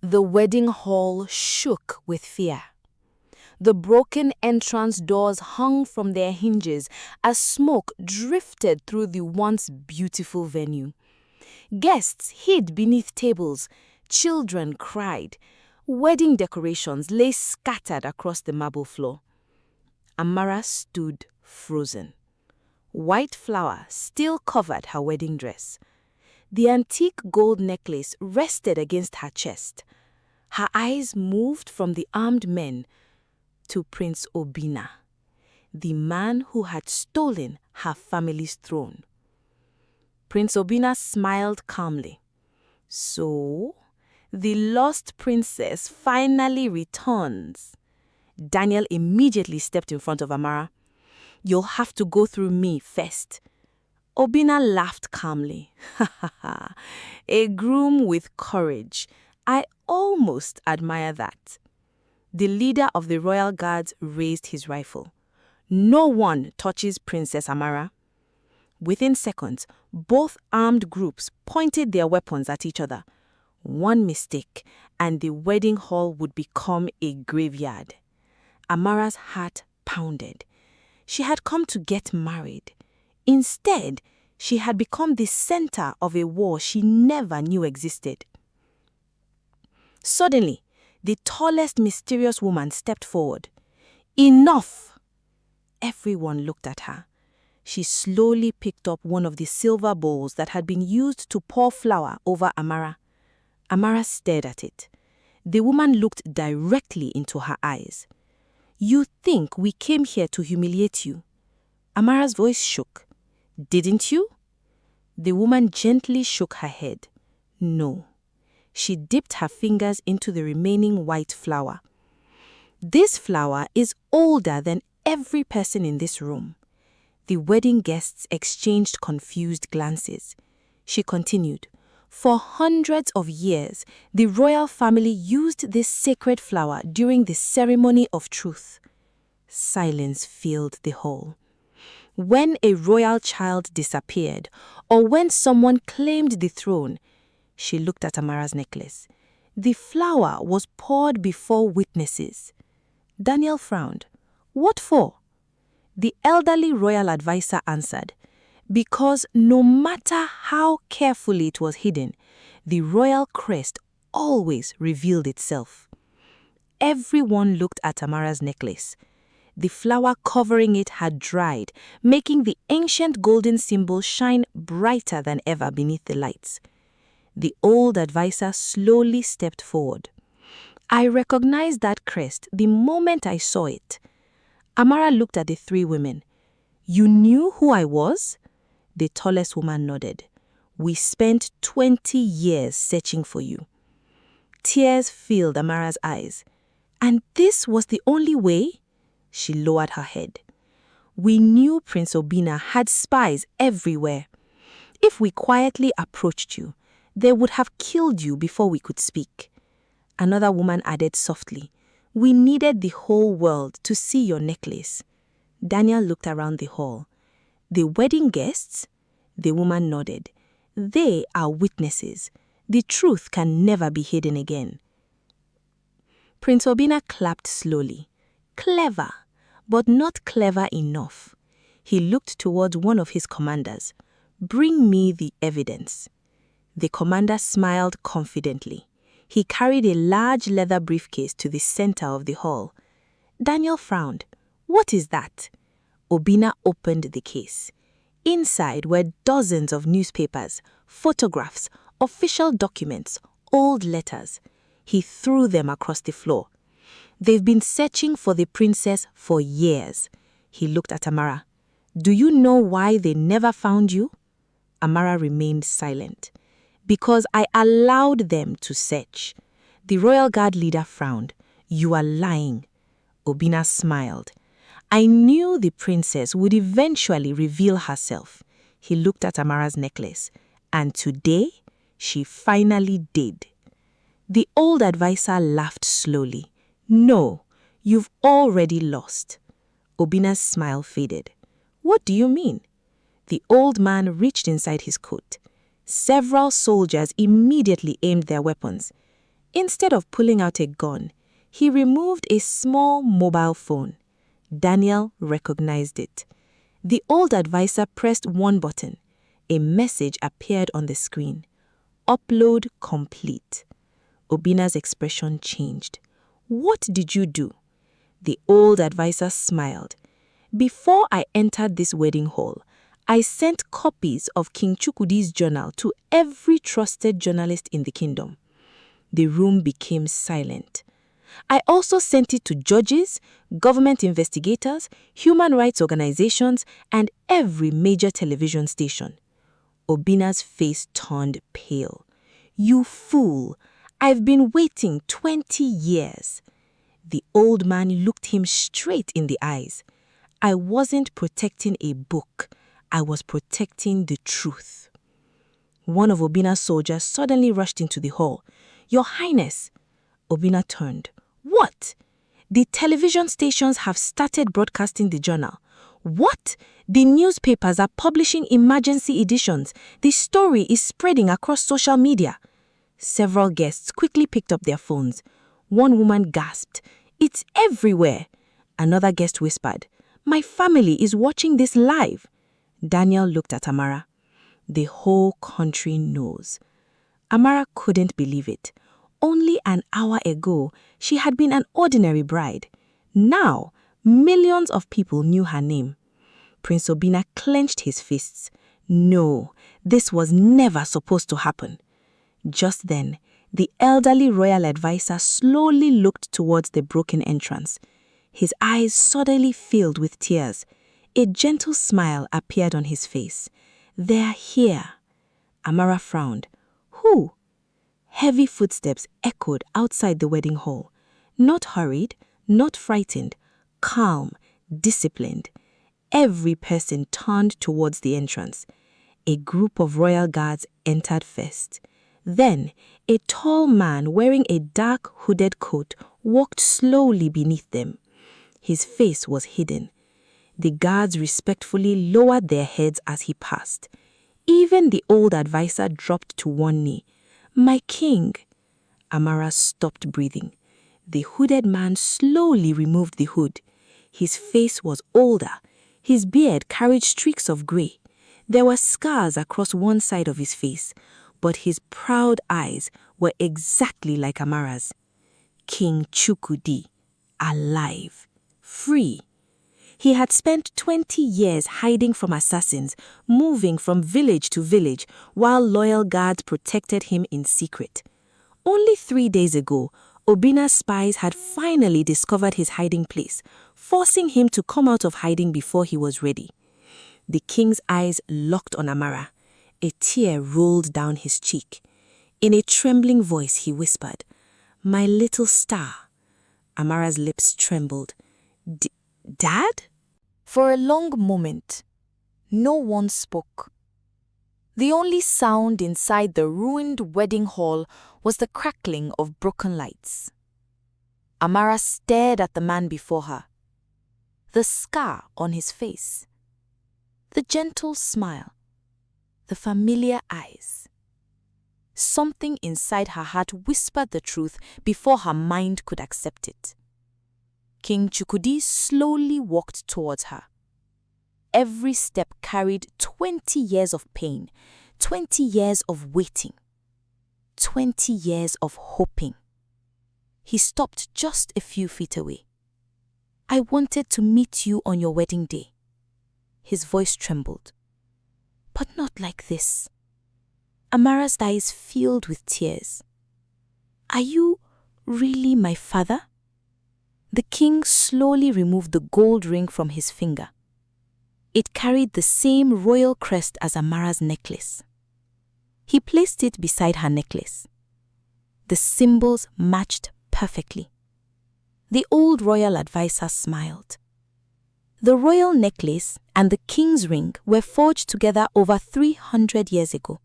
The wedding hall shook with fear. The broken entrance doors hung from their hinges as smoke drifted through the once beautiful venue. Guests hid beneath tables. Children cried. Wedding decorations lay scattered across the marble floor. Amara stood frozen. White flour still covered her wedding dress. The antique gold necklace rested against her chest. Her eyes moved from the armed men to Prince Obina, the man who had stolen her family's throne. Prince Obina smiled calmly. So, the lost princess finally returns. Daniel immediately stepped in front of Amara. You'll have to go through me first. Obina laughed calmly. A groom with courage. I almost admire that. The leader of the royal guards raised his rifle. No one touches Princess Amara. Within seconds, both armed groups pointed their weapons at each other. One mistake, and the wedding hall would become a graveyard. Amara's heart pounded. She had come to get married. Instead, she had become the center of a war she never knew existed. Suddenly, the tallest mysterious woman stepped forward. Enough! Everyone looked at her. She slowly picked up one of the silver bowls that had been used to pour flour over Amara. Amara stared at it. The woman looked directly into her eyes. You think we came here to humiliate you? Amara's voice shook. Didn't you? The woman gently shook her head. No. She dipped her fingers into the remaining white flour. This flour is older than every person in this room. The wedding guests exchanged confused glances. She continued, for hundreds of years, the royal family used this sacred flour during the ceremony of truth. Silence filled the hall. When a royal child disappeared, or when someone claimed the throne, she looked at Amara's necklace. The flour was poured before witnesses. Daniel frowned. What for? The elderly royal advisor answered, because no matter how carefully it was hidden, the royal crest always revealed itself. Everyone looked at Amara's necklace. The flour covering it had dried, making the ancient golden symbol shine brighter than ever beneath the lights. The old advisor slowly stepped forward. I recognized that crest the moment I saw it. Amara looked at the three women. You knew who I was? The tallest woman nodded. We spent 20 years searching for you. Tears filled Amara's eyes. And this was the only way? She lowered her head. We knew Prince Obina had spies everywhere. If we quietly approached you, they would have killed you before we could speak. Another woman added softly, we needed the whole world to see your necklace. Daniel looked around the hall. The wedding guests? The woman nodded. They are witnesses. The truth can never be hidden again. Prince Obina clapped slowly. Clever, but not clever enough. He looked towards one of his commanders. Bring me the evidence. The commander smiled confidently. He carried a large leather briefcase to the center of the hall. Daniel frowned. What is that? Obina opened the case. Inside were dozens of newspapers, photographs, official documents, old letters. He threw them across the floor. They've been searching for the princess for years. He looked at Amara. Do you know why they never found you? Amara remained silent. Because I allowed them to search. The royal guard leader frowned. You are lying. Obina smiled. I knew the princess would eventually reveal herself. He looked at Amara's necklace. And today, she finally did. The old advisor laughed slowly. No, you've already lost. Obina's smile faded. What do you mean? The old man reached inside his coat. Several soldiers immediately aimed their weapons. Instead of pulling out a gun, he removed a small mobile phone. Daniel recognized it. The old advisor pressed one button. A message appeared on the screen. Upload complete. Obina's expression changed. What did you do? The old advisor smiled. Before I entered this wedding hall, I sent copies of King Chukwudi's journal to every trusted journalist in the kingdom. The room became silent. I also sent it to judges, government investigators, human rights organizations, and every major television station. Obina's face turned pale. You fool! I've been waiting 20 years. The old man looked him straight in the eyes. I wasn't protecting a book. I was protecting the truth. One of Obina's soldiers suddenly rushed into the hall. Your Highness! Obina turned. What? The television stations have started broadcasting the journal. What? The newspapers are publishing emergency editions. The story is spreading across social media. Several guests quickly picked up their phones. One woman gasped, It's everywhere. Another guest whispered, My family is watching this live. Daniel looked at Amara. The whole country knows. Amara couldn't believe it. Only an hour ago, she had been an ordinary bride. Now, millions of people knew her name. Prince Obina clenched his fists. No, this was never supposed to happen. Just then, the elderly royal advisor slowly looked towards the broken entrance. His eyes suddenly filled with tears. A gentle smile appeared on his face. They're here. Amara frowned. Who? Heavy footsteps echoed outside the wedding hall. Not hurried, not frightened, calm, disciplined. Every person turned towards the entrance. A group of royal guards entered first. Then, a tall man wearing a dark hooded coat walked slowly beneath them. His face was hidden. The guards respectfully lowered their heads as he passed. Even the old advisor dropped to one knee. My king! Amara stopped breathing. The hooded man slowly removed the hood. His face was older. His beard carried streaks of grey. There were scars across one side of his face, but his proud eyes were exactly like Amara's. King Chukwudi, alive, free. He had spent 20 years hiding from assassins, moving from village to village, while loyal guards protected him in secret. Only 3 days ago, Obina's spies had finally discovered his hiding place, forcing him to come out of hiding before he was ready. The king's eyes locked on Amara. A tear rolled down his cheek. In a trembling voice, he whispered, My little star. Amara's lips trembled. Dad? For a long moment, no one spoke. The only sound inside the ruined wedding hall was the crackling of broken lights. Amara stared at the man before her. The scar on his face. The gentle smile. The familiar eyes. Something inside her heart whispered the truth before her mind could accept it. King Chukwudi slowly walked towards her. Every step carried 20 years of pain, 20 years of waiting, 20 years of hoping. He stopped just a few feet away. I wanted to meet you on your wedding day. His voice trembled. But not like this. Amara's eyes filled with tears. Are you really my father? The king slowly removed the gold ring from his finger. It carried the same royal crest as Amara's necklace. He placed it beside her necklace. The symbols matched perfectly. The old royal advisor smiled. The royal necklace and the king's ring were forged together over 300 years ago.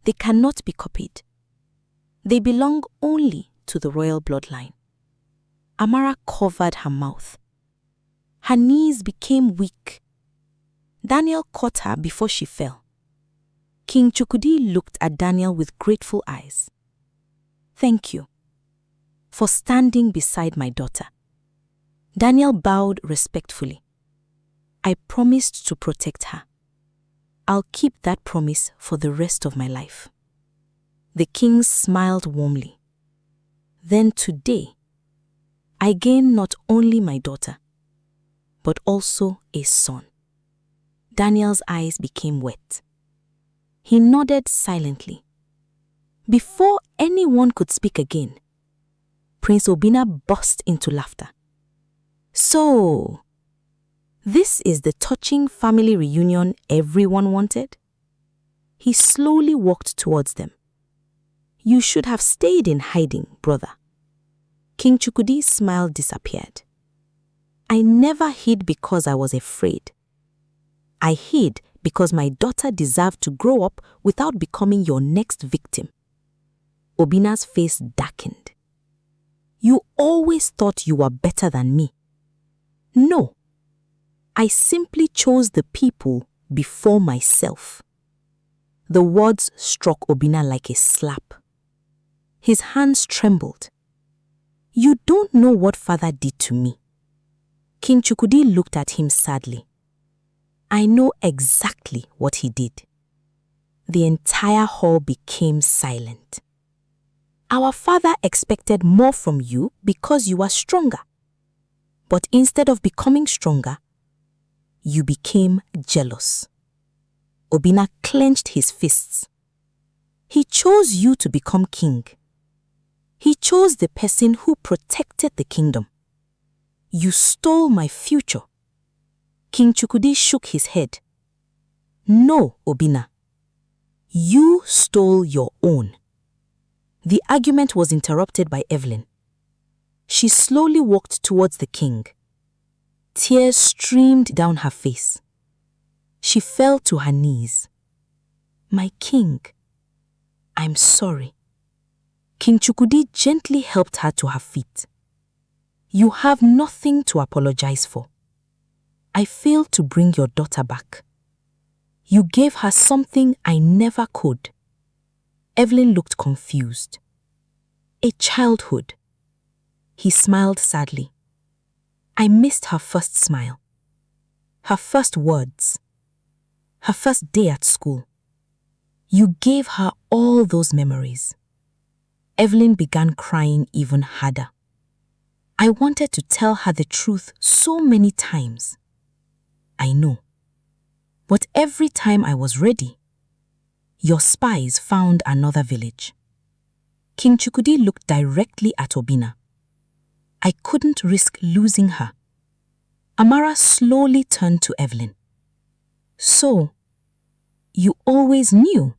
They cannot be copied. They belong only to the royal bloodline. Amara covered her mouth. Her knees became weak. Daniel caught her before she fell. King Chukwudi looked at Daniel with grateful eyes. Thank you. for standing beside my daughter. Daniel bowed respectfully. I promised to protect her. I'll keep that promise for the rest of my life. The king smiled warmly. Then today, I gained not only my daughter, but also a son. Daniel's eyes became wet. He nodded silently. Before anyone could speak again, Prince Obinna burst into laughter. So, this is the touching family reunion everyone wanted? He slowly walked towards them. You should have stayed in hiding, brother. King Chukwudi's smile disappeared. I never hid because I was afraid. I hid because my daughter deserved to grow up without becoming your next victim. Obinna's face darkened. You always thought you were better than me. No, I simply chose the people before myself. The words struck Obinna like a slap. His hands trembled. You don't know what father did to me. King Chukwudi looked at him sadly. I know exactly what he did. The entire hall became silent. Our father expected more from you because you are stronger. But instead of becoming stronger, you became jealous. Obinna clenched his fists. He chose you to become king. He chose the person who protected the kingdom. You stole my future. King Chukwudi shook his head. No, Obinna. You stole your own. The argument was interrupted by Evelyn. She slowly walked towards the king. Tears streamed down her face. She fell to her knees. My king, I'm sorry. King Chukwudi gently helped her to her feet. You have nothing to apologize for. I failed to bring your daughter back. You gave her something I never could. Evelyn looked confused. A childhood. He smiled sadly. I missed her first smile, her first words, her first day at school. You gave her all those memories. Evelyn began crying even harder. I wanted to tell her the truth so many times. I know. But every time I was ready, your spies found another village. King Chukwudi looked directly at Obinna. I couldn't risk losing her. Amara slowly turned to Evelyn. So, you always knew?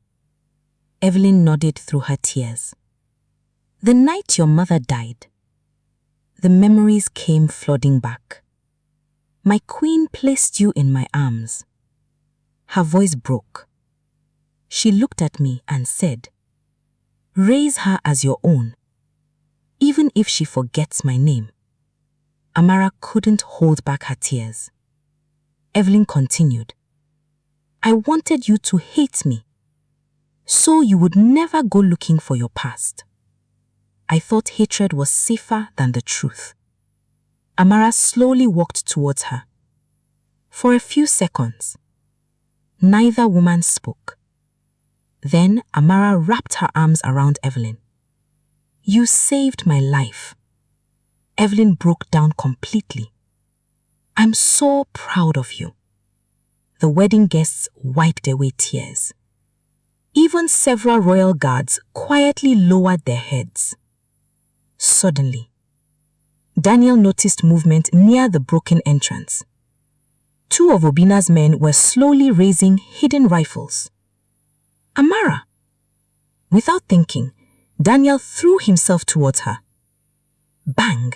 Evelyn nodded through her tears. The night your mother died, the memories came flooding back. My queen placed you in my arms. Her voice broke. She looked at me and said, raise her as your own, even if she forgets my name. Amara couldn't hold back her tears. Evelyn continued, I wanted you to hate me, so you would never go looking for your past. I thought hatred was safer than the truth. Amara slowly walked towards her. For a few seconds, neither woman spoke. Then Amara wrapped her arms around Evelyn. You saved my life. Evelyn broke down completely. I'm so proud of you. The wedding guests wiped away tears. Even several royal guards quietly lowered their heads. Suddenly, Daniel noticed movement near the broken entrance. Two of Obinna's men were slowly raising hidden rifles. Amara! Without thinking, Daniel threw himself towards her. Bang!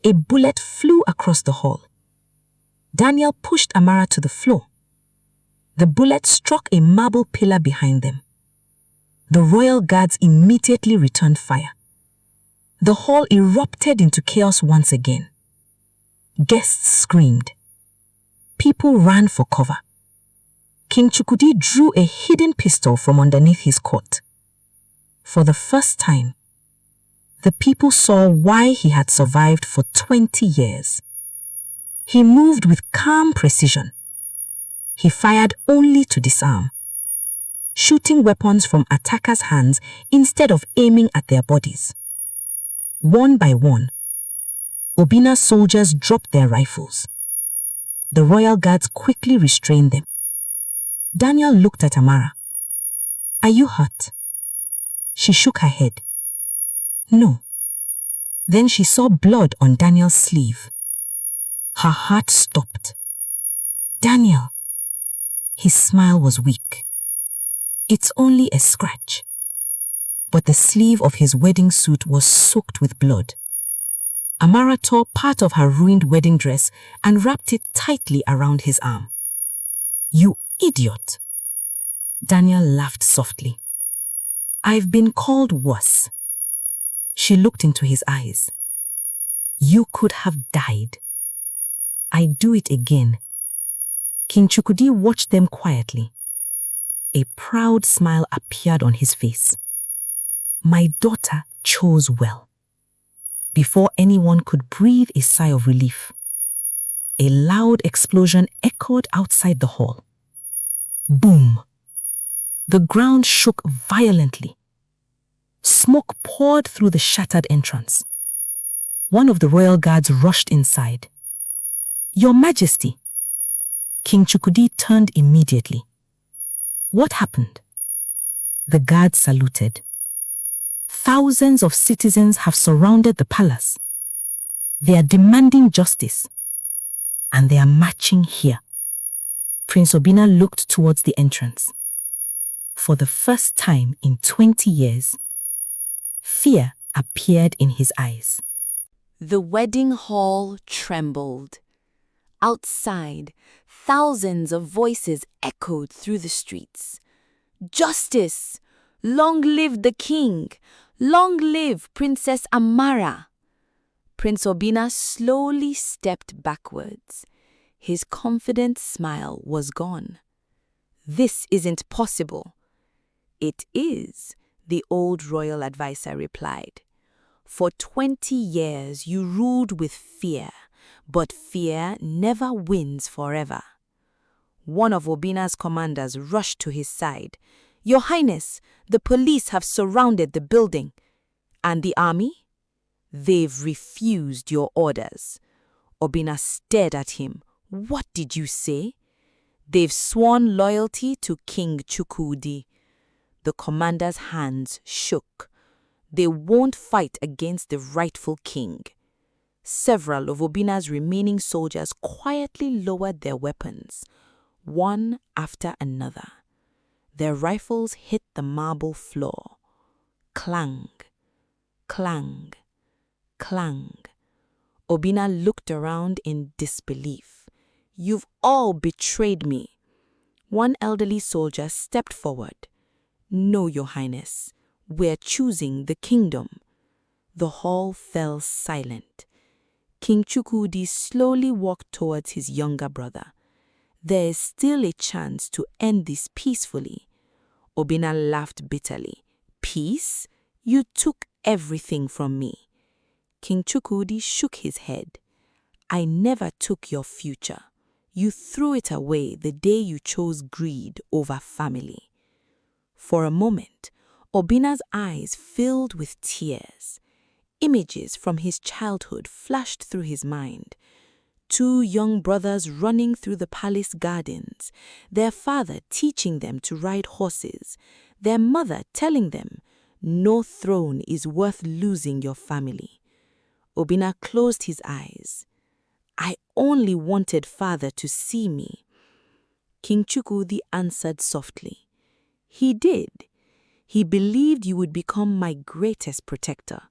A bullet flew across the hall. Daniel pushed Amara to the floor. The bullet struck a marble pillar behind them. The royal guards immediately returned fire. The hall erupted into chaos once again. Guests screamed. People ran for cover. King Chukwudi drew a hidden pistol from underneath his coat. For the first time, The people saw why he had survived for 20 years. He moved with calm precision. He fired only to disarm, shooting weapons from attackers' hands instead of aiming at their bodies. One by one, Obina's soldiers dropped their rifles. The royal guards quickly restrained them. Daniel looked at Amara. "Are you hurt?" She shook her head. "No." Then she saw blood on Daniel's sleeve. Her heart stopped. "Daniel." His smile was weak. "It's only a scratch." But the sleeve of his wedding suit was soaked with blood. Amara tore part of her ruined wedding dress and wrapped it tightly around his arm. "You idiot!" Daniel laughed softly. "I've been called worse." She looked into his eyes. "You could have died." "I'd do it again." King Chukwudi watched them quietly. A proud smile appeared on his face. "My daughter chose well." Before anyone could breathe a sigh of relief, a loud explosion echoed outside the hall. Boom! The ground shook violently. Smoke poured through the shattered entrance. One of the royal guards rushed inside. "Your Majesty!" King Chukwudi turned immediately. "What happened?" The guards saluted. "Thousands of citizens have surrounded the palace. They are demanding justice, and they are marching here." Prince Obina looked towards the entrance. For the first time in 20 years, fear appeared in his eyes. The wedding hall trembled. Outside, thousands of voices echoed through the streets. "Justice! Long live the king! Long live Princess Amara!" Prince Obina slowly stepped backwards. His confident smile was gone. "This isn't possible." "It is," the old royal advisor replied. "For 20 years you ruled with fear, but fear never wins forever." One of Obina's commanders rushed to his side. "Your Highness, the police have surrounded the building." "And the army?" "They've refused your orders." Obina stared at him. "What did you say?" "They've sworn loyalty to King Chukwudi." The commander's hands shook. "They won't fight against the rightful king." Several of Obina's remaining soldiers quietly lowered their weapons, one after another. Their rifles hit the marble floor. Clang, clang, clang. Obina looked around in disbelief. "You've all betrayed me." One elderly soldier stepped forward. "No, Your Highness, we're choosing the kingdom." The hall fell silent. King Chukwudi slowly walked towards his younger brother. "There is still a chance to end this peacefully." Obina laughed bitterly. "Peace? You took everything from me." King Chukwudi shook his head. "I never took your future. You threw it away the day you chose greed over family." For a moment, Obina's eyes filled with tears. Images from his childhood flashed through his mind. Two young brothers running through the palace gardens, their father teaching them to ride horses, their mother telling them, "No throne is worth losing your family." Obina closed his eyes. "I only wanted father to see me." King Chukwudi answered softly. "He did. He believed you would become my greatest protector.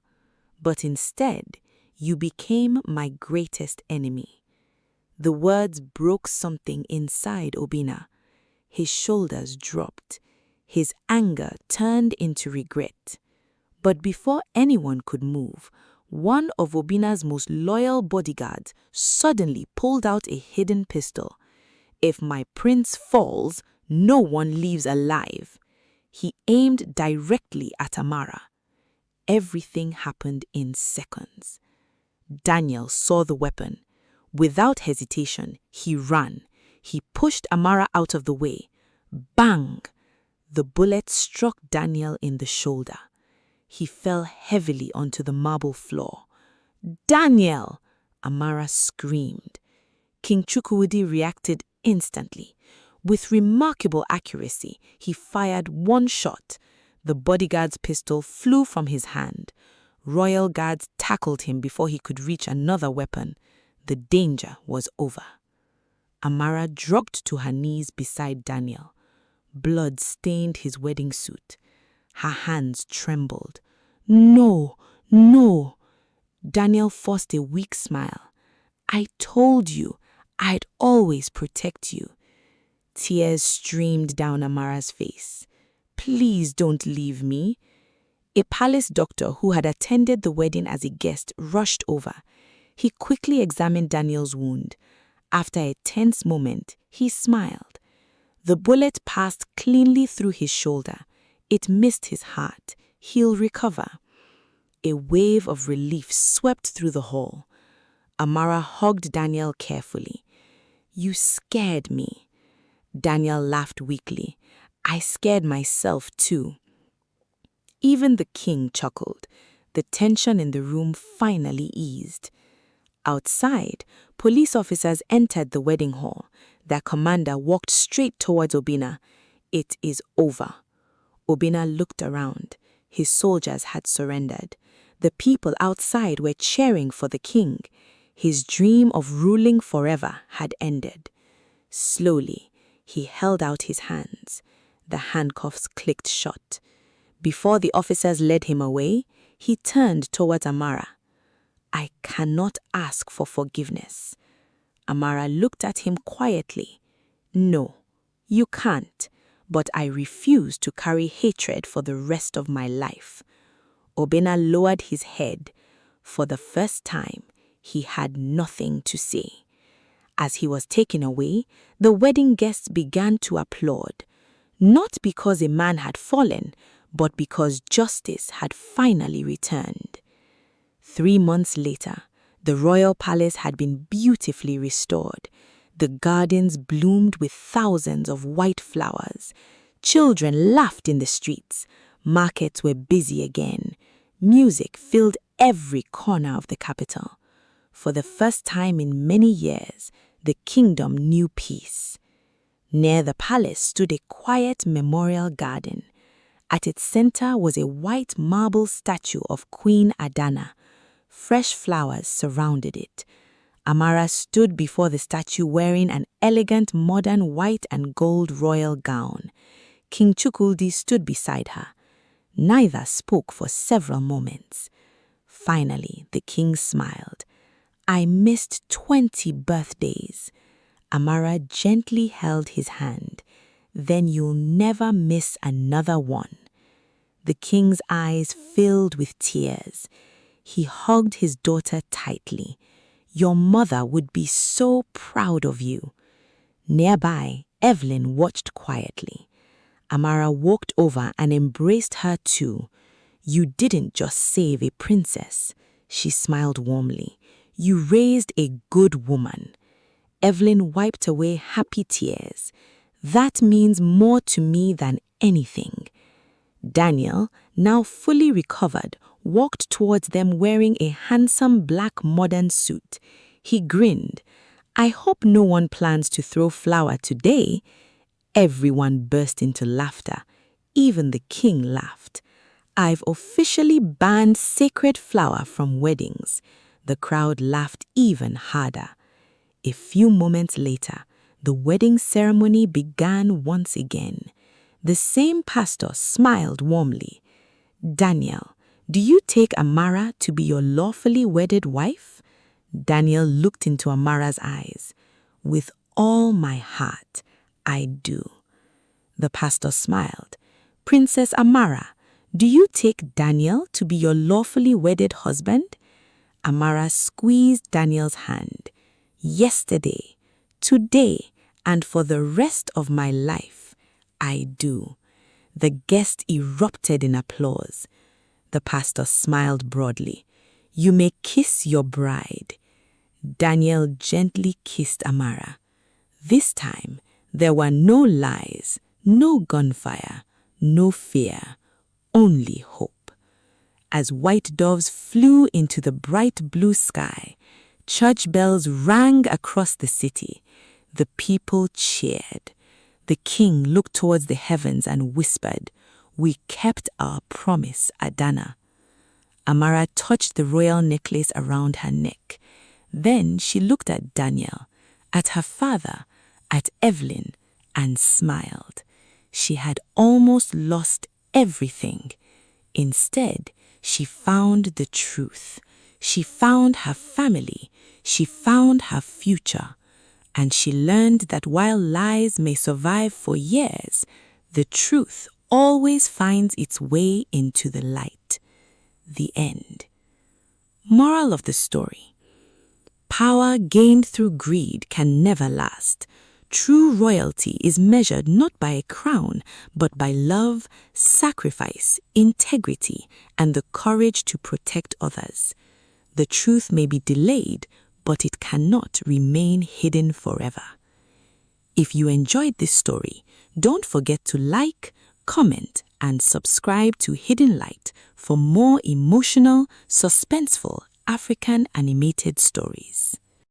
But instead, you became my greatest enemy." The words broke something inside Obina. His shoulders dropped. His anger turned into regret. But before anyone could move, one of Obina's most loyal bodyguards suddenly pulled out a hidden pistol. "If my prince falls, no one leaves alive." He aimed directly at Amara. Everything happened in seconds. Daniel saw the weapon. Without hesitation, he ran. He pushed Amara out of the way. Bang! The bullet struck Daniel in the shoulder. He fell heavily onto the marble floor. "Daniel!" Amara screamed. King Chukwudi reacted instantly. With remarkable accuracy, he fired one shot. The bodyguard's pistol flew from his hand. Royal guards tackled him before he could reach another weapon. The danger was over. Amara dropped to her knees beside Daniel. Blood stained his wedding suit. Her hands trembled. "No, no." Daniel forced a weak smile. "I told you, I'd always protect you." Tears streamed down Amara's face. "Please don't leave me." A palace doctor who had attended the wedding as a guest rushed over. He quickly examined Daniel's wound. After a tense moment, he smiled. The bullet passed cleanly through his shoulder. It missed his heart. He'll recover. A wave of relief swept through the hall. Amara hugged Daniel carefully. "You scared me." Daniel laughed weakly. "I scared myself too." Even the king chuckled. The tension in the room finally eased. Outside, police officers entered the wedding hall. Their commander walked straight towards Obinna. "It is over." Obinna looked around. His soldiers had surrendered. The people outside were cheering for the king. His dream of ruling forever had ended. Slowly, he held out his hands. The handcuffs clicked shut. Before the officers led him away, he turned towards Amara. "I cannot ask for forgiveness." Amara looked at him quietly. "No, you can't, but I refuse to carry hatred for the rest of my life." Obinna lowered his head. For the first time, he had nothing to say. As he was taken away, the wedding guests began to applaud, not because a man had fallen, but because justice had finally returned. 3 months later, the royal palace had been beautifully restored. The gardens bloomed with thousands of white flowers. Children laughed in the streets. Markets were busy again. Music filled every corner of the capital. For the first time in many years, the kingdom knew peace. Near the palace stood a quiet memorial garden. At its center was a white marble statue of Queen Adana. Fresh flowers surrounded it. Amara stood before the statue wearing an elegant modern white and gold royal gown. King Chukwudi stood beside her. Neither spoke for several moments. Finally, the king smiled. "I missed 20 birthdays." Amara gently held his hand. "Then you'll never miss another one." The king's eyes filled with tears. He hugged his daughter tightly. "Your mother would be so proud of you." Nearby, Evelyn watched quietly. Amara walked over and embraced her too. "You didn't just save a princess." She smiled warmly. "You raised a good woman." Evelyn wiped away happy tears. "That means more to me than anything." Daniel, now fully recovered, walked towards them wearing a handsome black modern suit. He grinned. "I hope no one plans to throw flour today." Everyone burst into laughter. Even the king laughed. "I've officially banned sacred flour from weddings." The crowd laughed even harder. A few moments later, the wedding ceremony began once again. The same pastor smiled warmly. "Daniel, do you take Amara to be your lawfully wedded wife?" Daniel looked into Amara's eyes. "With all my heart, I do." The pastor smiled. "Princess Amara, do you take Daniel to be your lawfully wedded husband?" Amara squeezed Daniel's hand. "Yesterday, today, and for the rest of my life, I do." The guests erupted in applause. The pastor smiled broadly. "You may kiss your bride." Daniel gently kissed Amara. This time, there were no lies, no gunfire, no fear, only hope. As white doves flew into the bright blue sky, church bells rang across the city. The people cheered. The king looked towards the heavens and whispered, "We kept our promise, Adana." Amara touched the royal necklace around her neck. Then she looked at Daniel, at her father, at Evelyn, and smiled. She had almost lost everything. Instead, she found the truth. She found her family. She found her future. And she learned that while lies may survive for years, the truth always finds its way into the light. The end. Moral of the story: power gained through greed can never last. True royalty is measured not by a crown, but by love, sacrifice, integrity, and the courage to protect others. The truth may be delayed, but it cannot remain hidden forever. If you enjoyed this story, don't forget to like, comment, and subscribe to Hidden Light for more emotional, suspenseful African animated stories.